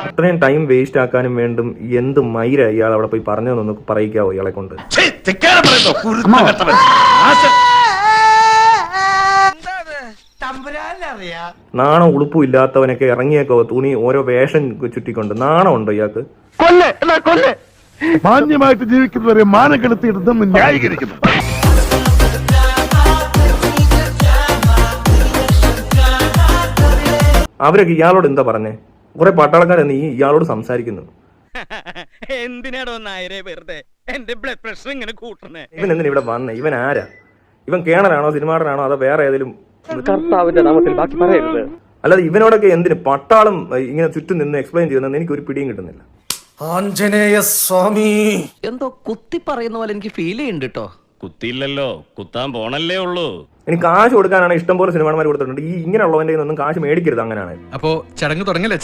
അത്രയും time waste ആക്കാനും വേണ്ടും എന്ത് മൈര ഇയാൾ അവിടെ പോയി പറഞ്ഞതെന്നൊന്ന് പറയിക്കാവോ ഇയാളെ കൊണ്ട്? നാണം ഉളുപ്പും ഇല്ലാത്തവനൊക്കെ ഇറങ്ങിയേക്കോ തുണി ഓരോ വേഷം ചുറ്റിക്കൊണ്ട്. നാണം ഉണ്ടോ ഇയാൾക്ക്? മാന്യമായിട്ട് ജീവിക്കുന്നവരെ മാനം കെടുത്തിയിടുന്ന ന്യായീകരിക്കുന്നു. അവരൊക്കെ ഇയാളോട് എന്താ പറഞ്ഞേ? കുറെ പട്ടാളക്കാരെന്ന് ഇയാളോട് സംസാരിക്കുന്നു. എന്തിനാടോ നായരെ വെറുതെ എന്റെ ബ്ലഡ് പ്രഷർ ഇങ്ങനെ കൂട്ടണേ? ഇവൻ എന്തിനാ ഇവിടെ വന്നേ? ഇവൻ ആരാ? ഇവൻ കേണലാണോ സിനിമാടനാണോ അതോ വേറെ ഏതെങ്കിലും? കർത്താവിന്റെ നാമത്തിൽ ബാക്കി പറയരുത്. അല്ലാതെ ഇവനോടൊക്കെ എന്തിന് പട്ടാളം ഇങ്ങനെ ചുറ്റും നിന്ന് എക്സ്പ്ലെയിൻ ചെയ്യുന്നത് എനിക്ക് ഒരു പിടിയും കിട്ടുന്നില്ല. ആഞ്ജനേയ സ്വാമി എന്തോ കുത്തി പറയുന്ന പോലെ എനിക്ക് ഫീൽ ചെയ്യുന്നുണ്ട് കേട്ടോ. കുത്തിയില്ലല്ലോ, കുത്താൻ പോണല്ലേ ഉള്ളൂ. ഇനി കാശ് കൊടുക്കാനാണ് ഇഷ്ടംപോലെ സിനിമാന്മാർ കൊടുത്തിട്ടുണ്ട്. ഈ ഇങ്ങനെയുള്ളവന്റെ ഒന്നും കാശ് മേടിക്കരുത്. അങ്ങനെയാണ്. അപ്പോ ചടങ്ങ് തുടങ്ങില്ല.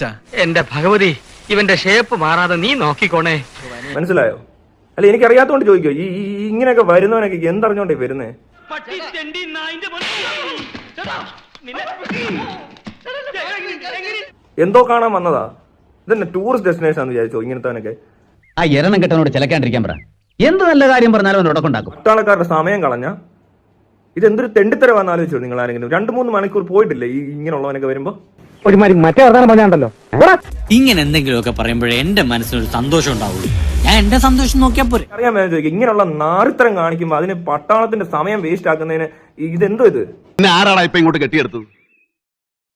എന്റെ ഭഗവതി, ഇവന്റെ ഷേപ്പ് മാറാതെ നീ നോക്കിക്കോണേ. മനസ്സിലായോ? അല്ല എനിക്കറിയാത്തോണ്ട് ചോദിക്കോ. ഈ ഇങ്ങനെയൊക്കെ വരുന്നവനൊക്കെ എന്തറിഞ്ഞോണ്ടേ വരുന്നേ? എന്തോ കാണാൻ വന്നതാ? ഇതന്നെ ടൂറിസ്റ്റ് ഡെസ്റ്റിനേഷൻ ആണെന്ന് വിചാരിച്ചോ ഇങ്ങനത്തെ? ആ എരണം കെട്ടവനോട് ചിലക്കാണ്ടിരിക്കാൻ പറ. എന്ത് നല്ല കാര്യം പറഞ്ഞാലും അവൻ ഉടക്കുണ്ടാക്കും. പട്ടാളക്കാരുടെ സമയം കളഞ്ഞ ഇതെന്തൊരു തെണ്ടിത്തരവാന്ന് ആലോചിച്ചോ നിങ്ങൾ ആരെങ്കിലും? 2-3 മണിക്കൂർ പോയിട്ടില്ലേ ഈ ഇങ്ങനെയുള്ളവനൊക്കെ വരുമ്പോ? ഒരുമാതിരി മറ്റേ വർത്താനം പറഞ്ഞാണ്ടല്ലോ. ഇങ്ങനെ എന്തെങ്കിലുമൊക്കെ പറയുമ്പോഴേ എന്റെ മനസ്സിനൊരു സന്തോഷം ഉണ്ടാവുള്ളൂ. ഞാൻ എന്റെ സന്തോഷം നോക്കിയാൽ പോരെ. അറിയാൻ വേണ്ടി ചോദിക്കും. ഇങ്ങനെയുള്ള നാറിത്തരം കാണിക്കുമ്പോ അതിന് പട്ടാളത്തിന്റെ സമയം വേസ്റ്റ് ആക്കുന്നതിന് ഇതെന്തോ ഇത്? ആരാടാ ഇപ്പൊ ഇങ്ങോട്ട് കെട്ടിയെടുത്തത്?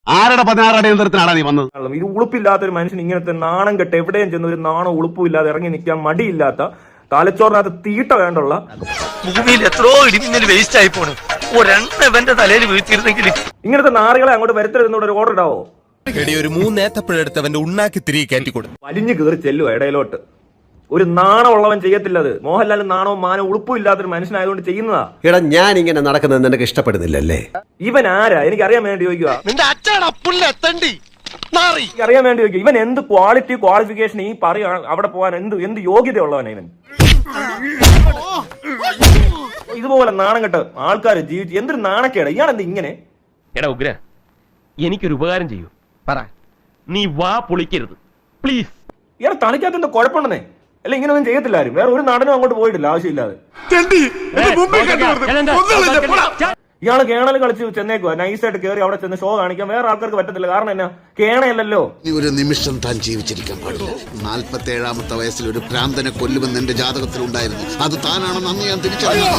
ആരുടെ 16 അടിയന്തരത്തിനാണ് നീ വന്നത്? ഇത് ഉളുപ്പില്ലാത്ത ഒരു മനുഷ്യൻ ഇങ്ങനത്തെ നാണം കെട്ട് എവിടെയും ചെന്ന് ഒരു നാണം ഉളുപ്പും ഇല്ലാതെ ഇറങ്ങി നിൽക്കാൻ മടിയില്ലാത്ത തലച്ചോറിനകത്ത് തീട്ട വേണ്ടുള്ള ഭൂമിയിൽ എത്രയോ ഇടിമിന്നൽ വേസ്റ്റ് ആയി പോണ്. ഒരെണ്ണവന്റെ തലയിൽ വീഴ്ത്തിയിരുന്നെങ്കിൽ. ഇങ്ങനത്തെ നാറികളെ അങ്ങോട്ട് വരുത്തരുന്നോട് ഒരു ഓർഡർ ഇടാവോ? ഒരു 3 ഏത്തപ്പഴെടുത്ത് അവന്റെ ഉണ്ണാക്കി തിരികെ കയറ്റിക്കൊടു. വലിഞ്ഞു കയറി ചെല്ലുക ഇടയിലോട്ട്. ഒരു നാണമുള്ളവൻ ചെയ്യത്തില്ലത്. മോഹൻലാൽ നാണവും മാനവും ഉളുപ്പും ഇല്ലാത്തൊരു മനുഷ്യനായതുകൊണ്ട് ചെയ്യുന്നതാ. എടാ ഞാൻ ഇങ്ങനെ നടക്കുന്നത് നിനക്ക് ഇഷ്ടപ്പെടുന്നില്ലല്ലേ? ഇവൻ ആരാ? എനിക്കറിയാൻ വേണ്ടി ചോദിക്കുക. അറിയാൻ വേണ്ടി ചോദിക്കുക. ഇവൻ എന്ത് ക്വാളിഫിക്കേഷൻ ഈ പറയാ അവിടെ പോകാൻ എന്ത് യോഗ്യതയുള്ളവനാ ഇവൻ? ഇതുപോലെ നാണം കെട്ട് ആൾക്കാർ ജീവിച്ച് എന്തൊരു നാണക്കേടാ. ഇയാളെന്ത് ഇങ്ങനെ? എടാ ഉഗ്ര, എനിക്കൊരു ഉപകാരം ചെയ്യൂ. പറ. നീ വാ പൊളിക്കരുത് പ്ലീസ്. ഇയാളെ തണിക്കകത്ത് എന്തോ കുഴപ്പമുണ്ടെന്നേ. അല്ല ഇങ്ങനൊന്നും ചെയ്യത്തില്ല ആരും. വേറെ ഒരു നടനും അങ്ങോട്ട് പോയിട്ടില്ല ആവശ്യമില്ലാതെ. ഇയാള് കേണൽ കളിച്ച് ചെന്നേക്കുക. നൈസായിട്ട് കയറി അവിടെ ചെന്ന് ഷോ കാണിക്കാൻ വേറെ ആൾക്കാർക്ക് പറ്റത്തില്ല. കാരണം എന്നാ? കേണയല്ലോ. ഒരു നിമിഷം താൻ ജീവിച്ചിരിക്കാൻ പാടില്ല. 47-ാമത്തെ വയസ്സിൽ ഒരു ഭ്രാന്തനെ കൊല്ലുമെന്ന് എന്റെ ജാതകത്തിൽ ഉണ്ടായിരുന്നു. അത് താനാണെന്ന് അന്ന് ഞാൻ തിരിച്ചറിഞ്ഞു.